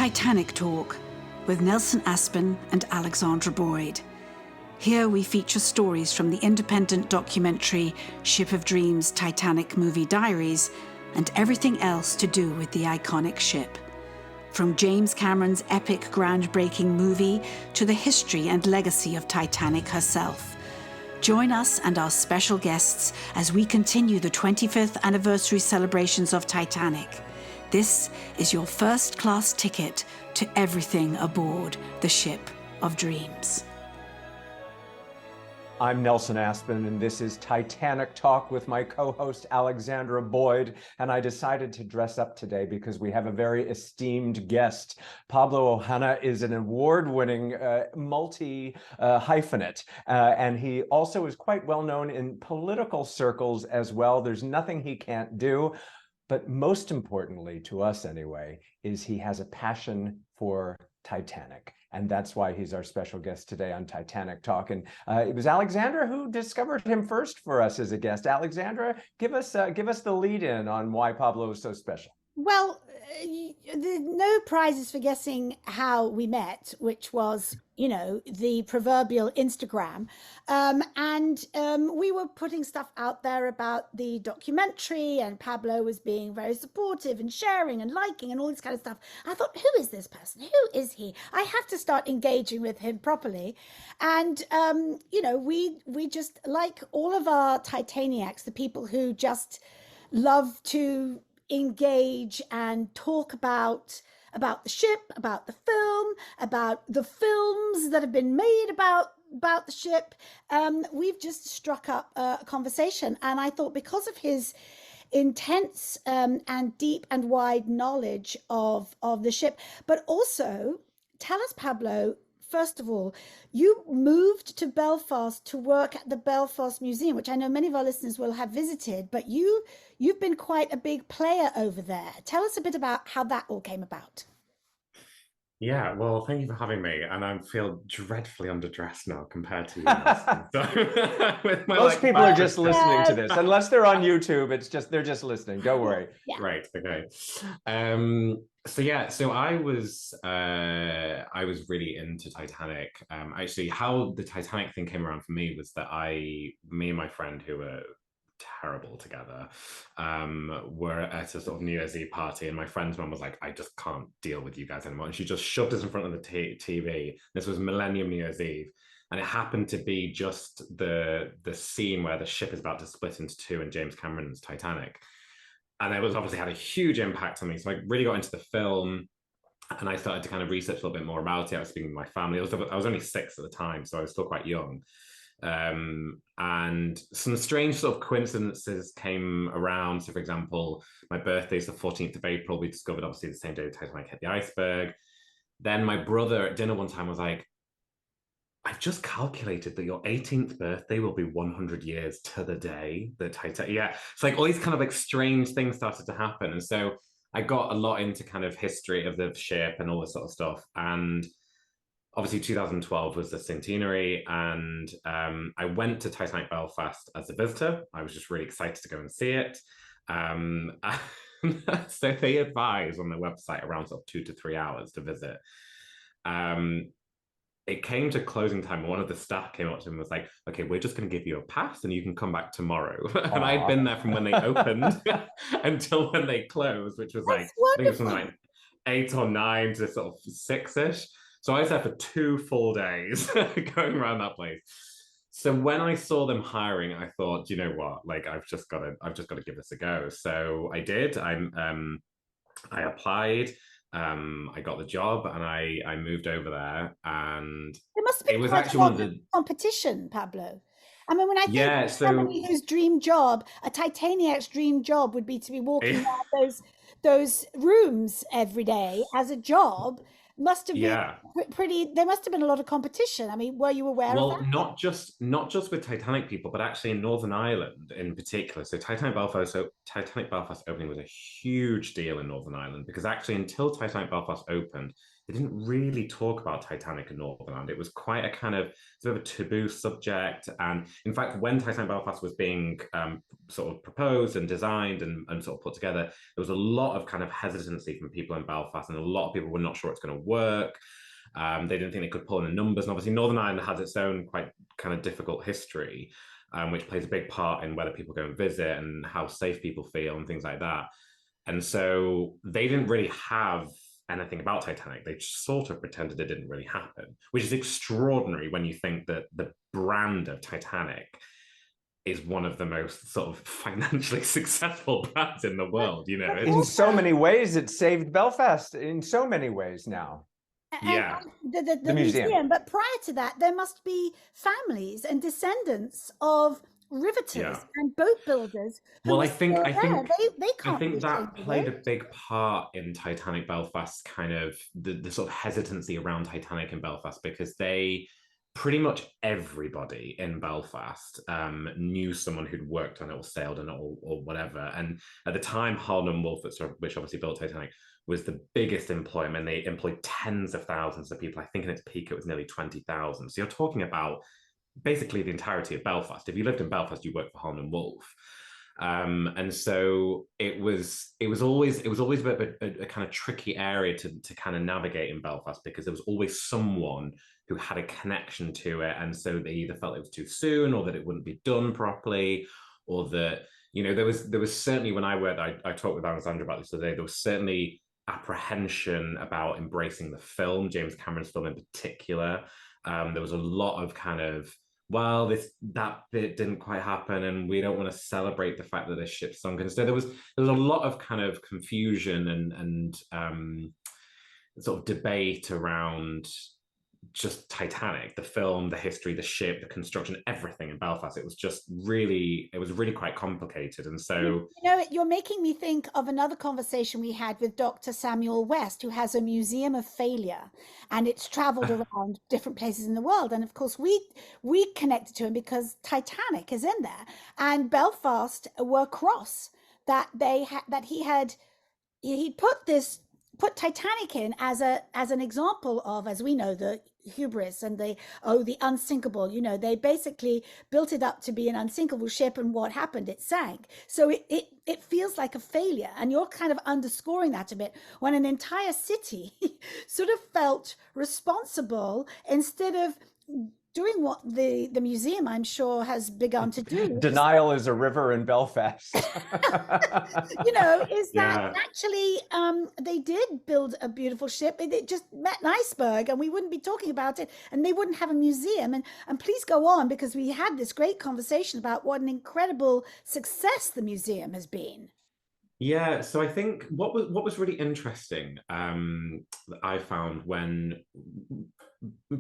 Titanic Talk with Nelson Aspen and Alexandra Boyd. Here we feature stories from the independent documentary Ship of Dreams Titanic Movie Diaries and everything else to do with the iconic ship. From James Cameron's epic groundbreaking movie to the history and legacy of Titanic herself. Join us and our special guests as we continue the 25th anniversary celebrations of Titanic. This is your first-class ticket to everything aboard the Ship of Dreams. I'm Nelson Aspen, and this is Titanic Talk with my co-host Alexandra Boyd, and I decided to dress up today because we have a very esteemed guest. Pablo Ohana is an award-winning multi-hyphenate, and he also is quite well known in political circles as well. There's nothing he can't do. But most importantly, to us anyway, is he has a passion for Titanic. And that's why he's our special guest today on Titanic Talk. And it was Alexandra who discovered him first for us as a guest. Alexandra, give us the lead in on why Pablo is so special. Well, no prizes for guessing how we met, which was, the proverbial Instagram. And we were putting stuff out there about the documentary, and Pablo was being very supportive and sharing and liking and all this kind of stuff. I thought, who is this person? Who is he? I have to start engaging with him properly. And, we just, like all of our Titaniacs, the people who just love to engage and talk about the ship, about the film, about the films that have been made about the ship. We've just struck up a conversation, and I thought because of his intense and deep and wide knowledge of the ship, but also tell us, Pablo, first of all, you moved to Belfast to work at the Belfast Museum, which I know many of our listeners will have visited, but you've been quite a big player over there. Tell us a bit about how that all came about. Yeah, well, thank you for having me, and I feel dreadfully underdressed now compared to you. With most people are just listening to this, unless they're on YouTube. They're just listening. Don't worry. Yeah. Right. Okay. So I was really into Titanic. Actually, how the Titanic thing came around for me was that me and my friend, who were terrible together, were at a sort of New Year's Eve party, and my friend's mum was like, I just can't deal with you guys anymore, and she just shoved us in front of the TV. This was Millennium New Year's Eve, and it happened to be just the scene where the ship is about to split into two in James Cameron's Titanic, and it was obviously had a huge impact on me. So I really got into the film, and I started to kind of research a little bit more about it. I was speaking with my family. I was only 6 at the time, so I was still quite young. And some strange sort of coincidences came around. So, for example, my birthday is the 14th of April. We discovered, obviously, the same day the Titanic hit the iceberg. Then my brother at dinner one time was like, I've just calculated that your 18th birthday will be 100 years to the day that Titanic. Yeah, it's like all these kind of like strange things started to happen. And so I got a lot into kind of history of the ship and all this sort of stuff. And obviously 2012 was the centenary, and I went to Titanic Belfast as a visitor. I was just really excited to go and see it. So they advise on their website around sort of 2 to 3 hours to visit. It came to closing time, and one of the staff came up to him and was like, okay, we're just going to give you a pass and you can come back tomorrow. And I'd been there from when they opened until when they closed, which was I think it was something like 8 or 9 to sort of 6-ish. So I was there for 2 full days going around that place. So when I saw them hiring, I thought, you know what, like I've just got to give this a go. So I did. I applied. I got the job, and I moved over there, and it must have been actually one of the competition, Pablo. I mean, when I think somebody whose dream job, a Titaniac's dream job, would be to be walking around those rooms every day as a job. Must have been pretty. There must have been a lot of competition. I mean, were you aware of that? Well, not just with Titanic people, but actually in Northern Ireland in particular. So Titanic Belfast opening was a huge deal in Northern Ireland, because actually until Titanic Belfast opened, the they didn't really talk about Titanic in Northern Ireland. It was quite a kind of, it's a bit of a taboo subject. And in fact, when Titanic Belfast was being sort of proposed and designed and sort of put together, there was a lot of kind of hesitancy from people in Belfast, and a lot of people were not sure it's going to work. They didn't think they could pull in the numbers. And obviously Northern Ireland has its own quite kind of difficult history, which plays a big part in whether people go and visit and how safe people feel and things like that. And so they didn't really have anything about Titanic. They sort of pretended it didn't really happen, which is extraordinary when you think that the brand of Titanic is one of the most sort of financially successful brands in the world. You know, in so many ways, it saved Belfast in so many ways now. Yeah. And the museum. But prior to that, there must be families and descendants of riveters and boat builders. Well, I think they can't I think that played a big part in Titanic Belfast, kind of the sort of hesitancy around Titanic in Belfast, because they pretty much everybody in Belfast knew someone who'd worked on it or sailed on it or whatever. And at the time, Harland and Wolff, which obviously built Titanic, was the biggest employment. They employed tens of thousands of people. I think in its peak, it was nearly 20,000. So you're talking about basically the entirety of Belfast. If you lived in Belfast, you worked for Harland and Wolff. And so it was always a bit of a kind of tricky area to kind of navigate in Belfast, because there was always someone who had a connection to it, and so they either felt it was too soon, or that it wouldn't be done properly, or that, you know, there was certainly, when I worked, I talked with Alexandra about this today, there was certainly apprehension about embracing the film, James Cameron's film in particular. There was a lot of kind of, well, that bit didn't quite happen, and we don't want to celebrate the fact that this ship sunk. And so there was a lot of kind of confusion and sort of debate around just Titanic, the film, the history, the ship, the construction, everything in Belfast. It was really quite complicated. And so, you know, you're making me think of another conversation we had with Dr. Samuel West, who has a museum of failure, and it's traveled around different places in the world. And of course, we connected to him because Titanic is in there, and Belfast were cross that he'd put Titanic in as an example of, as we know, the hubris and the unsinkable. You know, they basically built it up to be an unsinkable ship, and what happened? It sank. So it feels like a failure, and you're kind of underscoring that a bit, when an entire city sort of felt responsible instead of doing what the museum, I'm sure, has begun to do. Denial is a river in Belfast. You know, is that actually they did build a beautiful ship. It just met an iceberg, and we wouldn't be talking about it, and they wouldn't have a museum. And please go on, because we had this great conversation about what an incredible success the museum has been. Yeah, so I think what was really interesting that I found when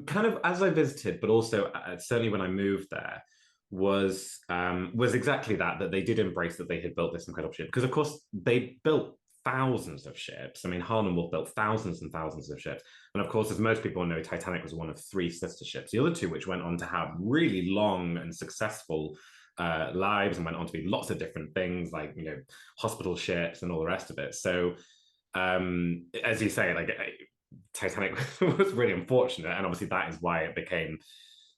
kind of as I visited, but also certainly when I moved there, was exactly that they did embrace that they had built this incredible ship, because of course they built thousands of ships. I mean, Harland and Wolff built thousands and thousands of ships, and of course, as most people know, Titanic was one of 3 sister ships. The other 2, which went on to have really long and successful lives and went on to be lots of different things, like, you know, hospital ships and all the rest of it. So as you say, like, Titanic was really unfortunate, and obviously that is why it became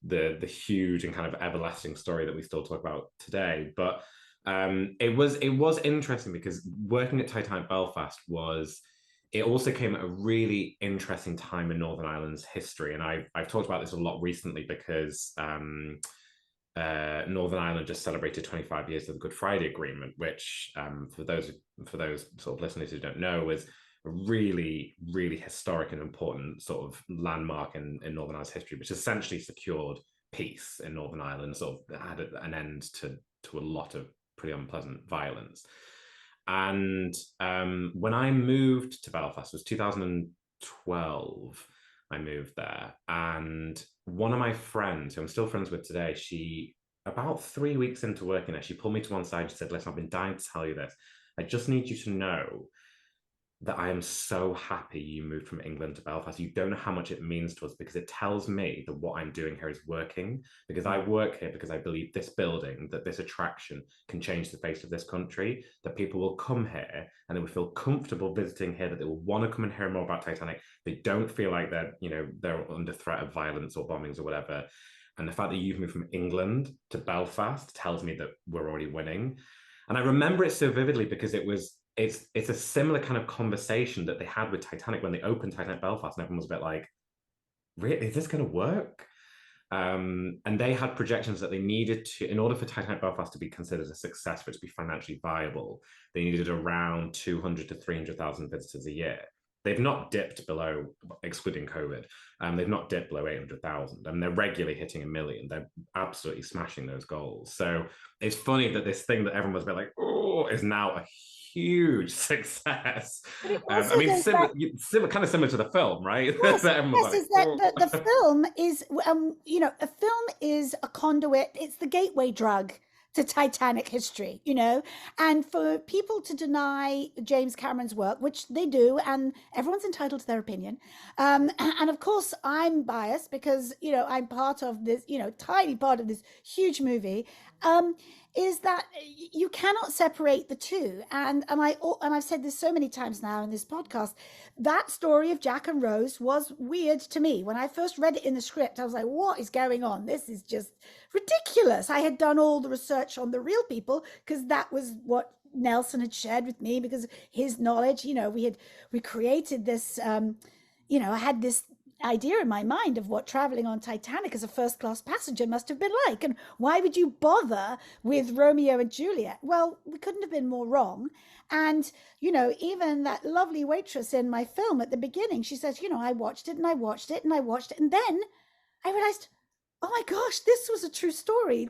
the huge and kind of everlasting story that we still talk about today. But it was interesting, because working at Titanic Belfast it also came at a really interesting time in Northern Ireland's history. And I've talked about this a lot recently, because Northern Ireland just celebrated 25 years of the Good Friday Agreement, which for those sort of listeners who don't know, was a really, really historic and important sort of landmark in Northern Ireland's history, which essentially secured peace in Northern Ireland, sort of had an end to a lot of pretty unpleasant violence. And when I moved to Belfast, it was 2012, I moved there, and one of my friends, who I'm still friends with today, she, about 3 weeks into working there, she pulled me to one side and said, "Listen, I've been dying to tell you this. I just need you to know that I am so happy you moved from England to Belfast. You don't know how much it means to us, because it tells me that what I'm doing here is working, because I work here because I believe this building, that this attraction can change the face of this country, that people will come here and they will feel comfortable visiting here, that they will want to come and hear more about Titanic. They don't feel like they're under threat of violence or bombings or whatever. And the fact that you've moved from England to Belfast tells me that we're already winning. And I remember it so vividly because it's a similar kind of conversation that they had with Titanic when they opened Titanic Belfast, and everyone was a bit like, really, is this going to work? And they had projections that they needed to, in order for Titanic Belfast to be considered a success, for it to be financially viable, they needed around 200 to 300,000 visitors a year. They've not dipped below, excluding COVID, they've not dipped below 800,000, and they're regularly hitting 1 million. They're absolutely smashing those goals. So it's funny that this thing that everyone was a bit like, oh, is now a huge success. I mean, kind of similar to the film, right? Yes, yes, is that the film is, a film is a conduit. It's the gateway drug to Titanic history, and for people to deny James Cameron's work, which they do, and everyone's entitled to their opinion. And of course, I'm biased because, I'm part of this, tiny part of this huge movie. Is that you cannot separate the two, and I've said this so many times now in this podcast. That story of Jack and Rose was weird to me when I first read it in the script. I was like, "What is going on? This is just ridiculous." I had done all the research on the real people because that was what Nelson had shared with me because his knowledge. We created this. I had this idea in my mind of what traveling on Titanic as a first-class passenger must have been like, and why would you bother with Romeo and Juliet? Well, we couldn't have been more wrong. And even that lovely waitress in my film at the beginning, she says, I watched it and I watched it and I watched it, and then I realized, oh my gosh, this was a true story.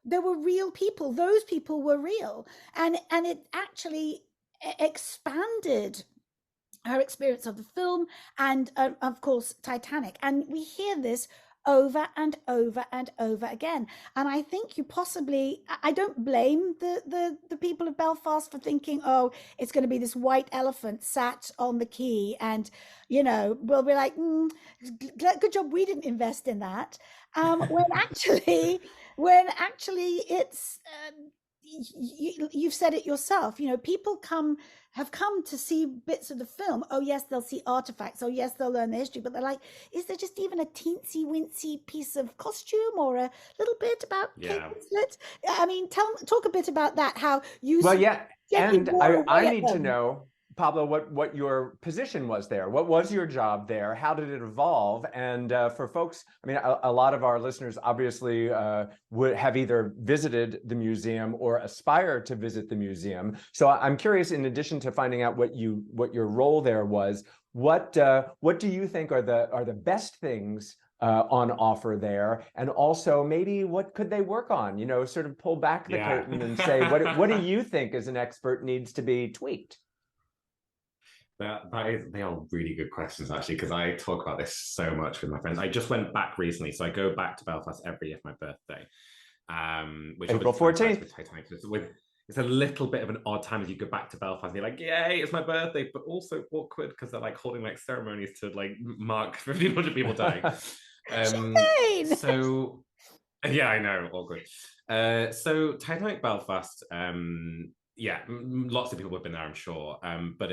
There were real people. Those people were real, and it actually expanded her experience of the film and of course Titanic. And we hear this over and over and over again, and I think I don't blame the people of Belfast for thinking, oh, it's going to be this white elephant sat on the quay, and we'll be like, good job we didn't invest in that, when actually it's you've said it yourself. People have come to see bits of the film. Oh yes, they'll see artifacts. Oh yes, they'll learn the history. But they're like, is there just even a teensy wincy piece of costume or a little bit about Kate Winslet? I mean, talk a bit about that. How you? Well, yeah, and I need to know, Pablo, what your position was there. What was your job there? How did it evolve? And for folks, I mean, a lot of our listeners obviously would have either visited the museum or aspire to visit the museum. So I'm curious, in addition to finding out what your role there was, what do you think are the best things on offer there, and also maybe what could they work on? Sort of pull back the curtain and say, what do you think as an expert needs to be tweaked? They are really good questions, actually, because I talk about this so much with my friends. I just went back recently, so I go back to Belfast every year for my birthday, which April 14th. Titanic. It's a little bit of an odd time as you go back to Belfast and you're like, yay, it's my birthday, but also awkward because they're like holding like ceremonies to like mark 1,500 people dying. So yeah, I know, awkward. So Titanic Belfast, lots of people have been there, I'm sure, but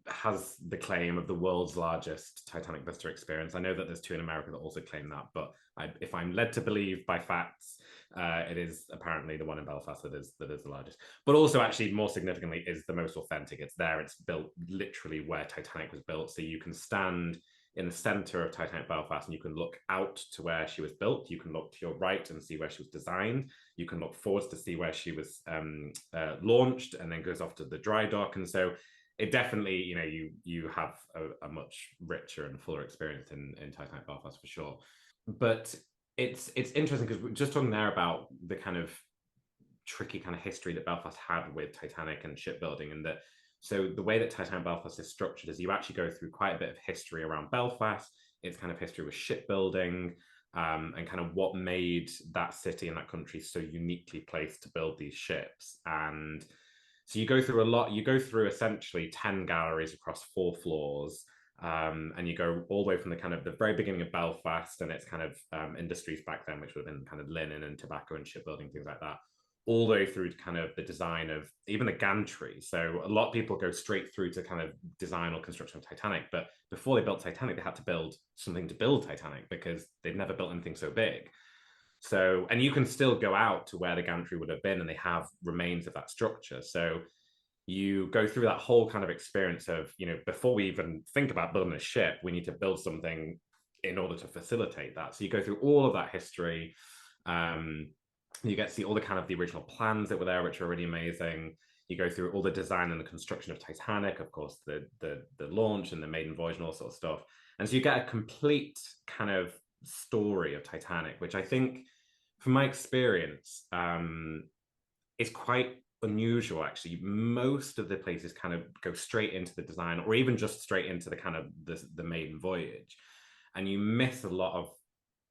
has the claim of the world's largest Titanic visitor experience. I know that there's two in America that also claim that, but if I'm led to believe by facts, it is apparently the one in Belfast that is the largest. But also, actually, more significantly, is the most authentic. It's there. It's built literally where Titanic was built. So you can stand in the center of Titanic Belfast and you can look out to where she was built. You can look to your right and see where she was designed. You can look forwards to see where she was launched, and then goes off to the dry dock. And so it definitely, you have a much richer and fuller experience in Titanic Belfast for sure. But it's interesting because we're just talking there about the kind of tricky kind of history that Belfast had with Titanic and shipbuilding, and that so the way that Titanic Belfast is structured is you actually go through quite a bit of history around Belfast, its kind of history with shipbuilding, and kind of what made that city and that country so uniquely placed to build these ships. And So you go through a lot. You go through essentially 10 galleries across 4 floors. And you go all the way from the kind of the very beginning of Belfast and its kind of industries back then, which would have been kind of linen and tobacco and shipbuilding, things like that, all the way through to kind of the design of even the gantry. So a lot of people go straight through to kind of design or construction of Titanic, but before they built Titanic, they had to build something to build Titanic because they'd never built anything so big. So, and you can still go out to where the gantry would have been, and they have remains of that structure. So you go through that whole kind of experience of, you know, before we even think about building a ship, we need to build something in order to facilitate that. So you go through all of that history. You get to see all the kind of the original plans that were there, which are really amazing. You go through all the design and the construction of Titanic, of course, the launch and the maiden voyage and all sorts of stuff. And so you get a complete kind of story of Titanic, which I think, from my experience, is quite unusual. Actually, most of the places kind of go straight into the design, or even just straight into the kind of the maiden voyage, and you miss a lot of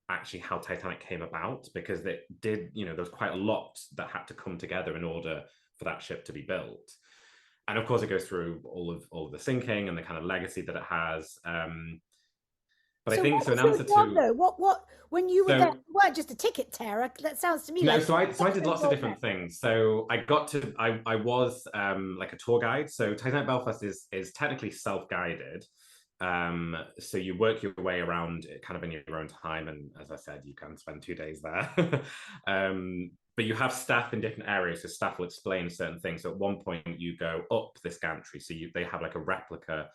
actually how Titanic came about, because it did, you know, there was quite a lot that had to come together in order for that ship to be built. And of course, it goes through all of the sinking and the kind of legacy that it has. But So I think what so. In was answer your job, to though? What when you were so there, you weren't just a ticket tearer. That sounds to me no, like so I did lots of involved different there. things. So I was like a tour guide. So Titanic Belfast is technically self-guided. So you work your way around kind of in your own time, and as I said, you can spend 2 days there. But you have staff in different areas, so staff will explain certain things. So at one point you go up this gantry, so they have like a replica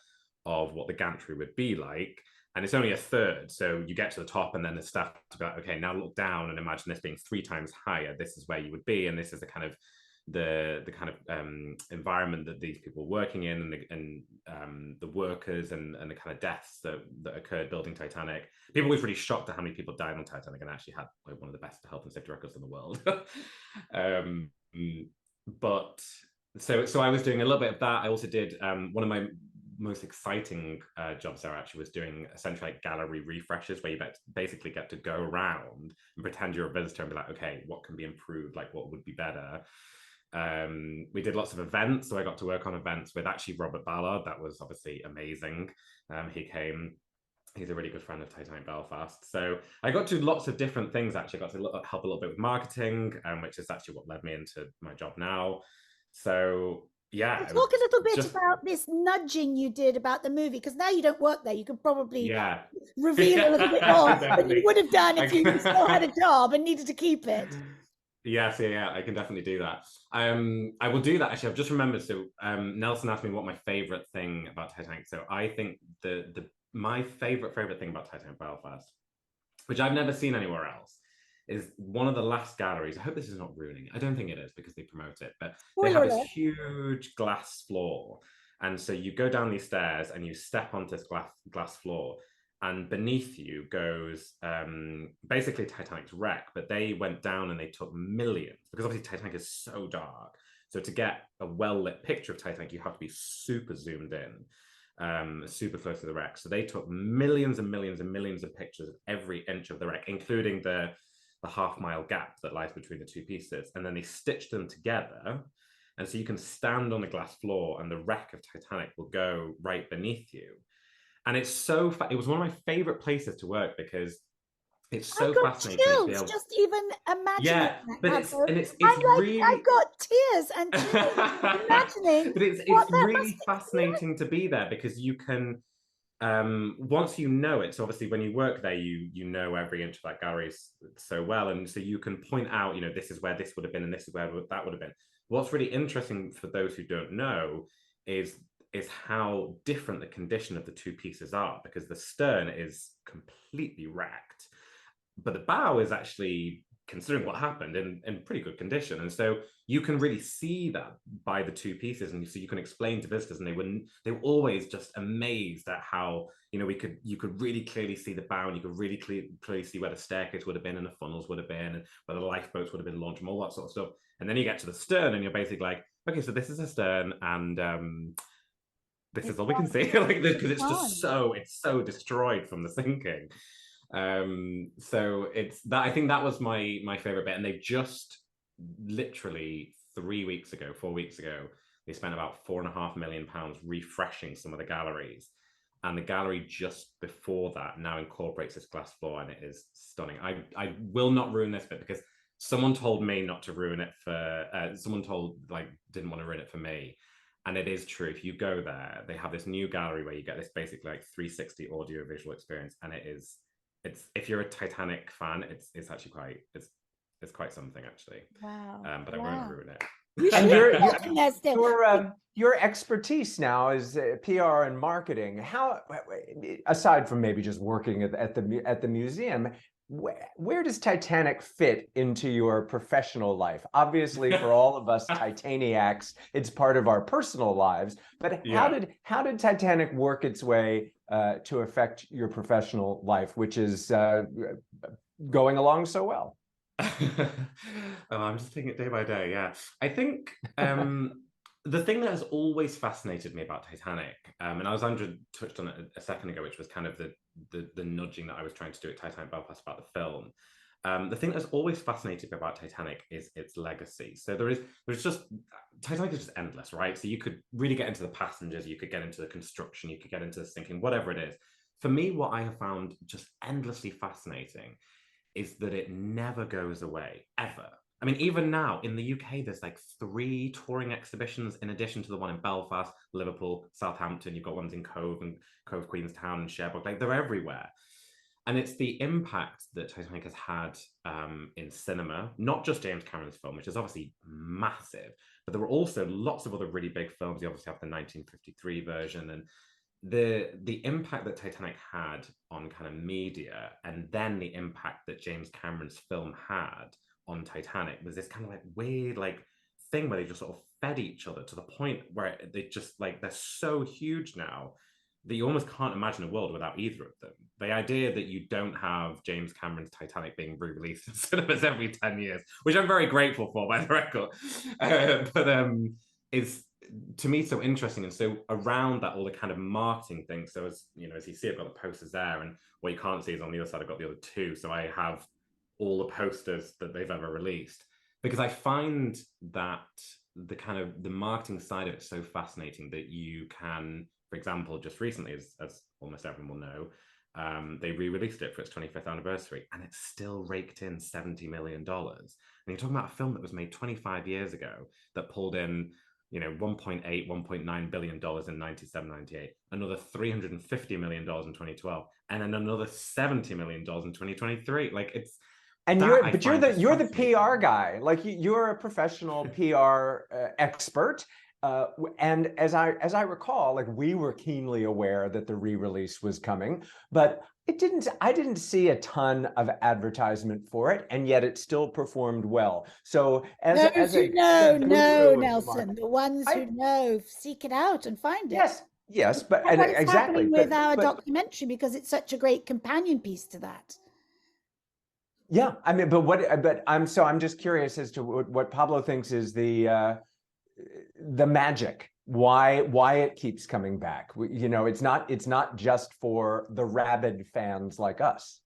of what the gantry would be like, and it's only a third. So you get to the top, and then the staff to be like, okay, now look down and imagine this being 3 times higher. This is where you would be, and this is the kind of environment that these people were working in, and the workers and the kind of deaths that occurred building Titanic. People were really shocked at how many people died on Titanic, and actually had like one of the best health and safety records in the world. But so I was doing a little bit of that. I also did one of my most exciting jobs there actually was doing essentially like gallery refreshes, where you basically get to go around and pretend you're a visitor and be like, okay, what can be improved, like what would be better. We did lots of events, so I got to work on events with actually Robert Ballard. That was obviously amazing. He came. He's a really good friend of Titanic Belfast. So I got to do lots of different things. Actually, I got to help a little bit with marketing, which is actually what led me into my job now. So yeah, Talk a little bit just about this nudging you did about the movie, because now you don't work there. You could probably yeah reveal a little bit more than you Definitely. would have done if you still had a job and needed to keep it. Yes, yeah, I can definitely do that. I will do that. Actually, I've just remembered. So, Nelson asked me what my favorite thing about Titanic. So, I think my favorite thing about Titanic Belfast, which I've never seen anywhere else, is one of the last galleries. I hope this is not ruining it. I don't think it is, because they promote it, but they have this huge glass floor, and so you go down these stairs and you step onto this glass floor, and beneath you goes basically Titanic's wreck. But they went down and they took millions, because obviously Titanic is so dark. So to get a well-lit picture of Titanic, you have to be super zoomed in, super close to the wreck. So they took millions and millions and millions of pictures of every inch of the wreck, including the half-mile gap that lies between the 2 pieces. And then they stitched them together. And so you can stand on the glass floor and the wreck of Titanic will go right beneath you. And it's so it was one of my favorite places to work, because it's so fascinating to be able just even imagining but that, it's really I've got tears and chills imagining. But it's really fascinating to be there, because you can once you know it. So obviously when you work there, you know every inch of that gallery so well, and so you can point out, you know, this is where this would have been and this is where that would have been. What's really interesting for those who don't know is how different the condition of the 2 pieces are, because the stern is completely wrecked, but the bow is actually, considering what happened, in pretty good condition. And so you can really see that by the 2 pieces, and so you can explain to visitors, and they were always just amazed at how, you know, you could really clearly see the bow, and you could really clearly see where the staircase would have been and the funnels would have been, and where the lifeboats would have been launched, and all that sort of stuff. And then you get to the stern and you're basically like, okay, so this is a stern, and this is all we can see, like, because it's so destroyed from the sinking. So it's that, I think that was my favorite bit. And they've just literally 4 weeks ago, they spent about £4.5 million refreshing some of the galleries. And the gallery just before that now incorporates this glass floor, and it is stunning. I will not ruin this bit because someone told me not to ruin it for, someone didn't want to ruin it for me. And it is true. If you go there, they have this new gallery where you get this basically like 360 audio visual experience. And it's, if you're a Titanic fan, it's actually it's quite something actually. Wow. But I won't ruin it. You And should your expertise now is PR and marketing. How, aside from maybe just working at the museum, where does Titanic fit into your professional life? Obviously, for all of us Titaniacs, it's part of our personal lives. But how did Titanic work its way to affect your professional life, which is going along so well? I'm just taking it day by day. Yeah, I think the thing that has always fascinated me about Titanic, and Alexandra touched on it a second ago, which was kind of the nudging that I was trying to do at Titanic Belfast about the film. The thing that's always fascinated me about Titanic is its legacy. So there's just, Titanic is just endless, right? So you could really get into the passengers, you could get into the construction, you could get into the sinking, whatever it is. For me, what I have found just endlessly fascinating is that it never goes away, ever. I mean, even now in the UK, there's like 3 touring exhibitions in addition to the one in Belfast, Liverpool, Southampton. You've got ones in Cove and Cove Queenstown and Sherbrooke. Like, they're everywhere. And it's the impact that Titanic has had in cinema, not just James Cameron's film, which is obviously massive, but there were also lots of other really big films. You obviously have the 1953 version, and the impact that Titanic had on kind of media, and then the impact that James Cameron's film had on Titanic was this kind of like weird like thing where they just sort of fed each other to the point where they just like, they're so huge now that you almost can't imagine a world without either of them. The idea that you don't have James Cameron's Titanic being re-released in cinemas every 10 years, which I'm very grateful for, by the record, but is, to me, so interesting. And so around that, all the kind of marketing things. So as you know, as you see, I've got the posters there, and what you can't see is on the other side, I've got the other 2. So I have all the posters that they've ever released, because I find that the kind of the marketing side of it so fascinating that you can, for example, just recently, as almost everyone will know, they re-released it for its 25th anniversary, and it's still raked in $70 million. And you're talking about a film that was made 25 years ago that pulled in, you know, $1.9 billion in 97, 98, another $350 million in 2012, and then another $70 million in 2023. Like, it's, and you're the PR guy. Like, you're a professional PR expert. And as I recall, like, we were keenly aware that the re-release was coming, but I didn't see a ton of advertisement for it, and yet it still performed well. So Nelson, the ones who know, seek it out and find it. Yes, but and what is exactly happening with our documentary, because it's such a great companion piece to that. Yeah, I mean, but I'm just curious as to what Pablo thinks is the magic, why it keeps coming back. You know, it's not just for the rabid fans like us.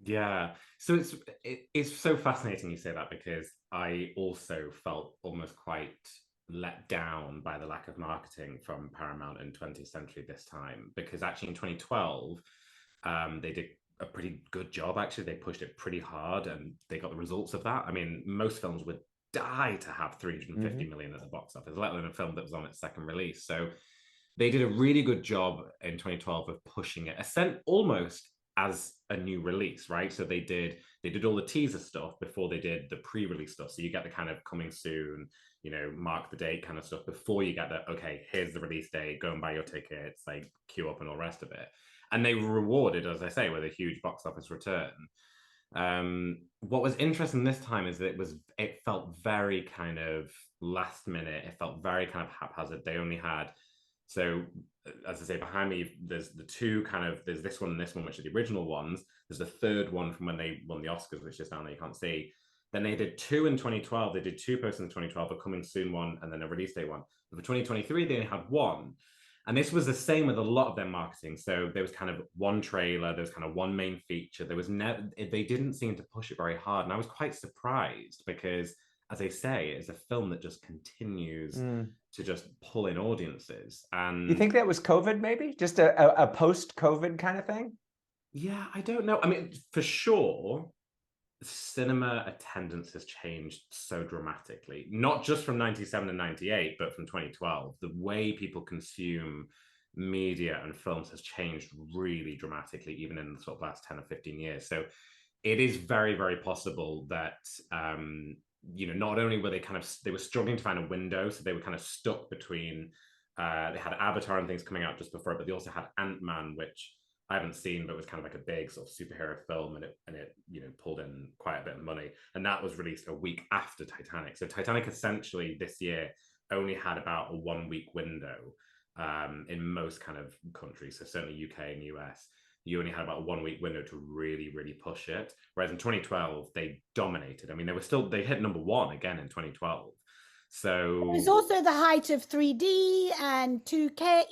Yeah, so it's so fascinating you say that, because I also felt almost quite let down by the lack of marketing from Paramount in 20th Century this time, because actually in 2012 they did a pretty good job. Actually, they pushed it pretty hard, and they got the results of that. I mean, most films would die to have 350 million at the box office, let alone a film that was on its second release. So they did a really good job in 2012 of pushing it, almost as a new release, right? So they did all the teaser stuff before they did the pre-release stuff. So you get the kind of coming soon, you know, mark the date kind of stuff before you get the, okay, here's the release date, go and buy your tickets, like queue up and all the rest of it. And they were rewarded, as I say, with a huge box office return. What was interesting this time is that it felt very kind of last minute. It felt very kind of haphazard. They only had, so as I say, behind me, there's the 2 kind of, there's this one and this one, which are the original ones. There's the 3rd one from when they won the Oscars, which is down there, you can't see. Then they did 2 in 2012. They did 2 posters in 2012, a coming soon one, and then a release day one. But for 2023, they only had 1. And this was the same with a lot of their marketing. So there was kind of 1 trailer, there was kind of 1 main feature. There was they didn't seem to push it very hard. And I was quite surprised, because as I say, is a film that just continues to just pull in audiences. And you think that was COVID, maybe just a post-COVID kind of thing? Yeah, I don't know. I mean, for sure, cinema attendance has changed so dramatically, not just from 97 and 98, but from 2012. The way people consume media and films has changed really dramatically, even in the sort of last 10 or 15 years. So it is very, very possible that, not only were they were struggling to find a window, so they were kind of stuck between, they had Avatar and things coming out just before it, but they also had Ant-Man, which I haven't seen, but it was kind of like a big sort of superhero film, and it pulled in quite a bit of money. And that was released a week after Titanic. So Titanic essentially this year only had about a 1 week window in most kind of countries. So certainly UK and US, you only had about a 1 week window to really, really push it. Whereas in 2012, they dominated. I mean, they hit number one again in 2012. So it was also the height of 3D and 2K.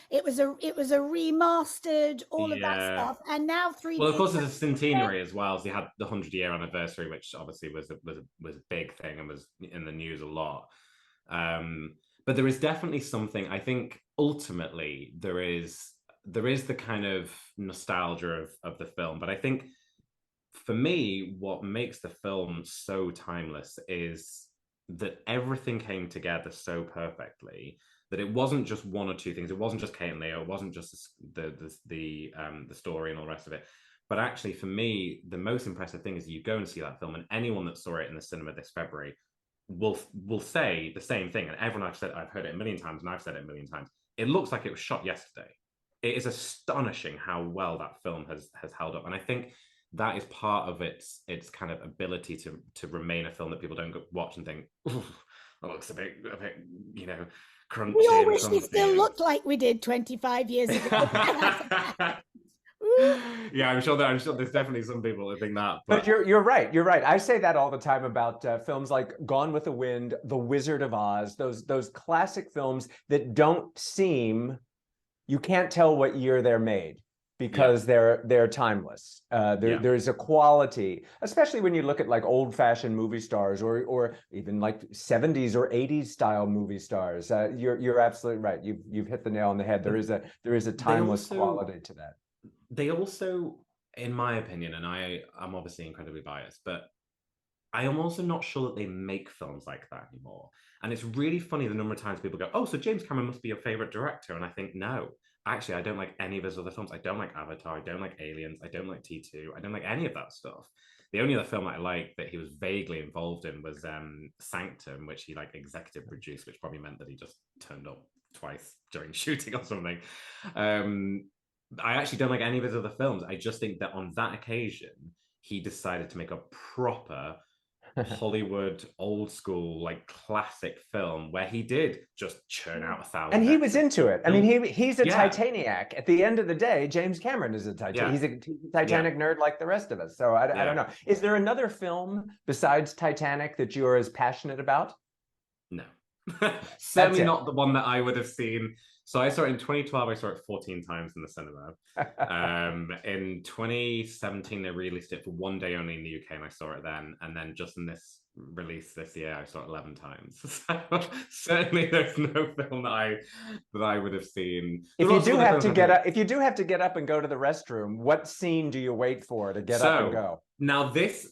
It was a remastered, all of that stuff, and now 3D. Well, of course, there's a centenary as well. So you had the 100-year anniversary, which obviously was a big thing and was in the news a lot. But there is definitely something. I think ultimately there is the kind of nostalgia of the film, but I think for me, what makes the film so timeless is that everything came together so perfectly that it wasn't just one or two things. It wasn't just Kate and Leo. It wasn't just the story and all the rest of it. But actually, for me, the most impressive thing is you go and see that film, and anyone that saw it in the cinema this February will say the same thing. And everyone I've heard it a million times, and I've said it a million times. It looks like it was shot yesterday. It is astonishing how well that film has held up, and I think that is part of its kind of ability to remain a film that people don't watch and think, "Ooh, that looks a bit crunchy." We all wish we still looked like we did 25 years ago. Yeah, I'm sure there's definitely some people that think that. But you're right. You're right. I say that all the time about films like Gone with the Wind, The Wizard of Oz, those classic films that don't seem, you can't tell what year they're made, because they're timeless. There's a quality, especially when you look at like old-fashioned movie stars or even like 70s or 80s style movie stars. You're absolutely right. You've hit the nail on the head. There is a timeless quality to that. They also, in my opinion, and I'm obviously incredibly biased, but I am also not sure that they make films like that anymore. And it's really funny the number of times people go, "Oh, so James Cameron must be your favorite director." And I think, no. Actually, I don't like any of his other films. I don't like Avatar. I don't like Aliens. I don't like T2. I don't like any of that stuff. The only other film that I like that he was vaguely involved in was Sanctum, which he like executive produced, which probably meant that he just turned up twice during shooting or something. I actually don't like any of his other films. I just think that on that occasion, he decided to make a proper Hollywood old school like classic film where he did just churn out 1,000. And he was into it. I mean, he's a Titaniac. At the end of the day, James Cameron is a Titanic. He's a Titanic nerd like the rest of us. So I don't know. Is there another film besides Titanic that you're as passionate about? No. Certainly not the one that I would have seen. So I saw it in 2012. I saw it 14 times in the cinema. In 2017, they released it for one day only in the UK, and I saw it then. And then just in this release this year, I saw it 11 times. So certainly, there's no film that I would have seen. If you do have to get up and go to the restroom, what scene do you wait for to get up and go? Now this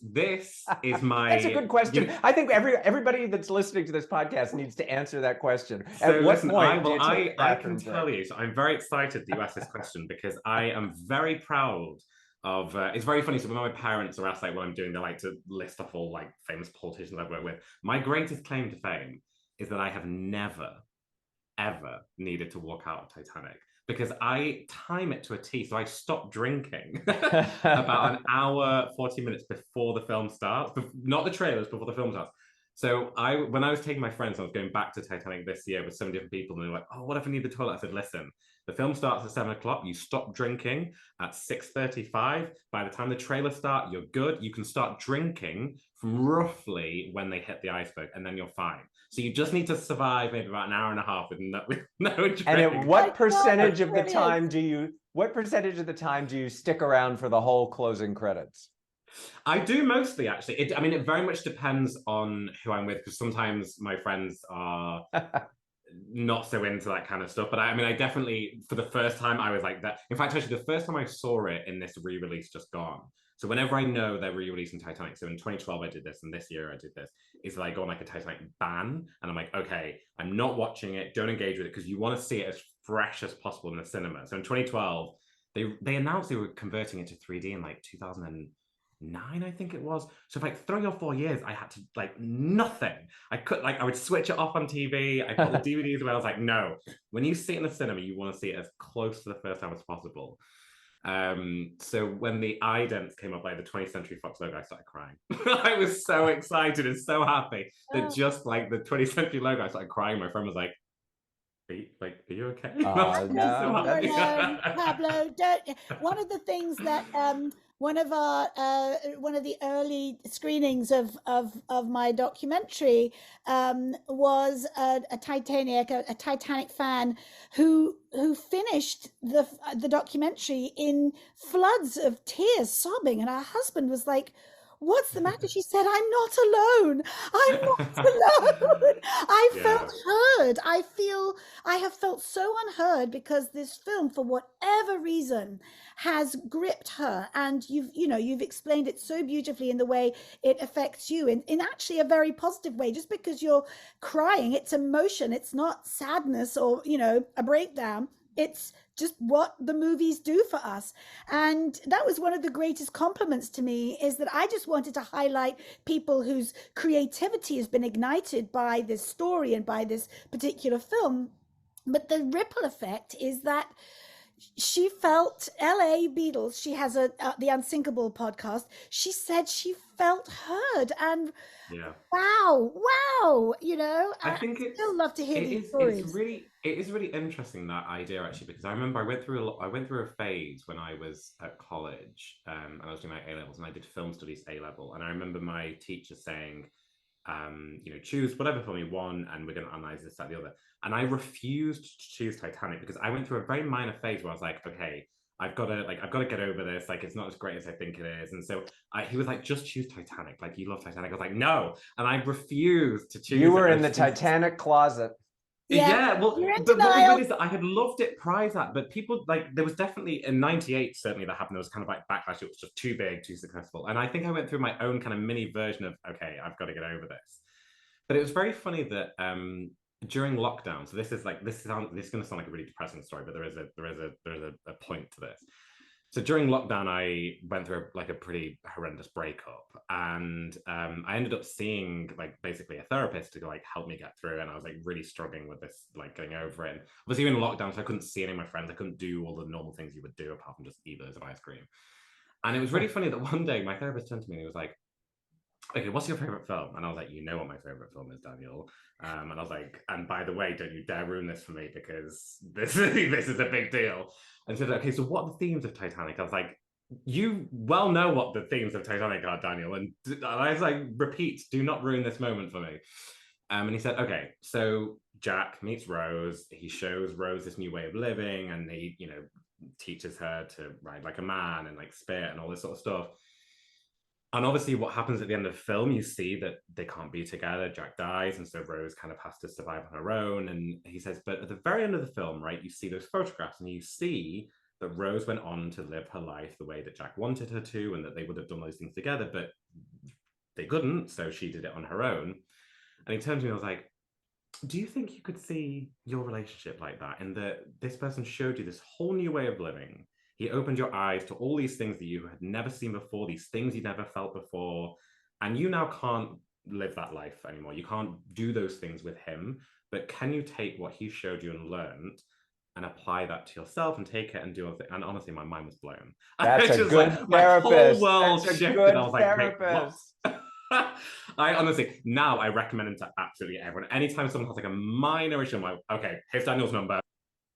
is my. That's a good question. I think everybody that's listening to this podcast needs to answer that question. So At what point I can tell you. So I'm very excited that you asked this question because I am very proud of. It's very funny. So when my parents are asked like what I'm doing, they like to list off all like famous politicians I've worked with. My greatest claim to fame is that I have never, ever needed to walk out of Titanic. Because I time it to a T. So I stop drinking about an hour, 40 minutes before the film starts. Not the trailers, before the film starts. So when I was taking my friends, I was going back to Titanic this year with 7 different people, and they were like, "Oh, what if I need the toilet?" I said, "Listen, the film starts at 7 o'clock. You stop drinking at 6:35. By the time the trailer starts, you're good. You can start drinking from roughly when they hit the iceberg, and then you're fine. So you just need to survive maybe about an hour and a half with no drink." And at what percentage of the time do you stick around for the whole closing credits? I do mostly, actually. I mean, it very much depends on who I'm with, because sometimes my friends are not so into that kind of stuff. But I mean, I definitely, for the first time, I was like that. In fact, actually, the first time I saw it in this re-release just gone. So whenever I know they're re-releasing Titanic, so in 2012 I did this, and this year I did this, is that I go on like a Titanic ban, and I'm like, okay, I'm not watching it. Don't engage with it, because you want to see it as fresh as possible in the cinema. So in 2012, they announced they were converting it to 3D in like 2009, I think it was. So for like 3 or 4 years, I had to like nothing. I would switch it off on TV. I put the DVDs away. I was like, no. When you see it in the cinema, you want to see it as close to the first time as possible. So when the idents came up, like the 20th Century Fox logo, I started crying. I was so excited and so happy that just like the 20th Century logo, I started crying. My friend was like, are you okay? Don't No, think you're alone, Pablo. One of the things that one of the early screenings of my documentary was a Titanic fan who finished the documentary in floods of tears, sobbing, and her husband was like, "What's the matter?" She said, "I'm not alone. I'm not alone." I felt heard. I have felt so unheard, because this film, for whatever reason, has gripped her. And you've explained it so beautifully in the way it affects you in actually a very positive way. Just because you're crying, it's emotion. It's not sadness or, a breakdown. It's just what the movies do for us. And that was one of the greatest compliments to me, is that I just wanted to highlight people whose creativity has been ignited by this story and by this particular film. But the ripple effect is that she felt LA Beatles. She has the Unsinkable podcast. She said she felt heard, and wow. I think I still love to hear these stories. It is really interesting, that idea, actually, because I remember I went through a phase when I was at college, and I was doing my A levels, and I did film studies A level, and I remember my teacher saying, choose whatever film you want, and we're going to analyze this, that, the other. And I refused to choose Titanic, because I went through a very minor phase where I was like, okay, I've got to get over this. Like, it's not as great as I think it is. And so he was like, just choose Titanic. Like, you love Titanic. I was like, no. And I refused to choose. You were in the Titanic closet. Yeah, well, you're in but what was denial. weird is that I had loved it prior to that, but people, like, there was definitely in '98, certainly, that happened. There was kind of like backlash. It was just too big, too successful. And I think I went through my own kind of mini version of, okay, I've got to get over this. But it was very funny that during lockdown, so this is going to sound like a really depressing story, but there is a point to this. So during lockdown, I went through a pretty horrendous breakup, and I ended up seeing like basically a therapist to like help me get through, and I was like really struggling with this, like getting over it. And obviously in lockdown, so I couldn't see any of my friends. I couldn't do all the normal things you would do apart from just eat loads of ice cream. And it was really funny that one day my therapist turned to me and he was like, okay, what's your favorite film? And I was like, you know what my favorite film is, Daniel. And I was like, and by the way, don't you dare ruin this for me, because this is a big deal. And so, okay, so what are the themes of Titanic? I was like, you well know what the themes of Titanic are, Daniel. And I was like, repeat, do not ruin this moment for me. And he said, okay, so Jack meets Rose. He shows Rose this new way of living, and he, teaches her to ride like a man and like spit and all this sort of stuff. And obviously what happens at the end of the film, you see that they can't be together. Jack dies, and so Rose kind of has to survive on her own. And he says, but at the very end of the film, right, you see those photographs, and you see that Rose went on to live her life the way that Jack wanted her to, and that they would have done those things together, but they couldn't, so she did it on her own. And he turned to me and I was like, do you think you could see your relationship like that, in that this person showed you this whole new way of living? He opened your eyes to all these things that you had never seen before, these things you never felt before, and you now can't live that life anymore. You can't do those things with him, but can you take what he showed you and learned and apply that to yourself and take it and do it? And honestly, my mind was blown. That's a good therapist. My whole world That's shifted. a good I was like, therapist. I honestly, now I recommend him to absolutely everyone. Anytime someone has like a minor issue, I'm like, okay, here's Daniel's number.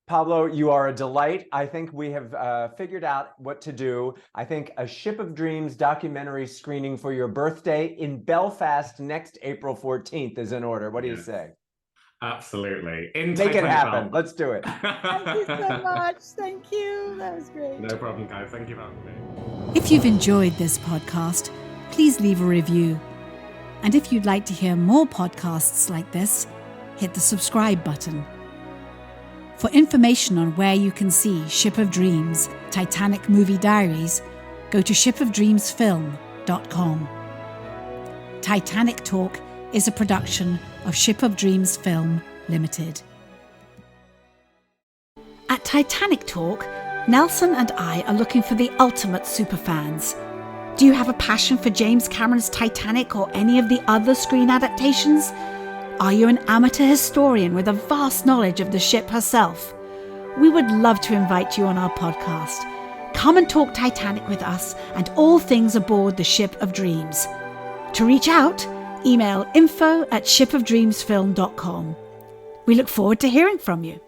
Pablo, you are a delight. I think we have figured out what to do. I think a Ship of Dreams documentary screening for your birthday in Belfast next April 14th is in order. What do you say? Absolutely. In Make it Titanic happen. Belfast. Let's do it. Thank you so much. Thank you. That was great. No problem, guys. Thank you for having me. If you've enjoyed this podcast, please leave a review. And if you'd like to hear more podcasts like this, hit the subscribe button. For information on where you can see Ship of Dreams, Titanic Movie Diaries, go to shipofdreamsfilm.com. Titanic Talk is a production of Ship of Dreams Film Limited. At Titanic Talk, Nelson and I are looking for the ultimate superfans. Do you have a passion for James Cameron's Titanic or any of the other screen adaptations? Are you an amateur historian with a vast knowledge of the ship herself? We would love to invite you on our podcast. Come and talk Titanic with us and all things aboard the Ship of Dreams. To reach out, email info@shipofdreamsfilm.com. We look forward to hearing from you.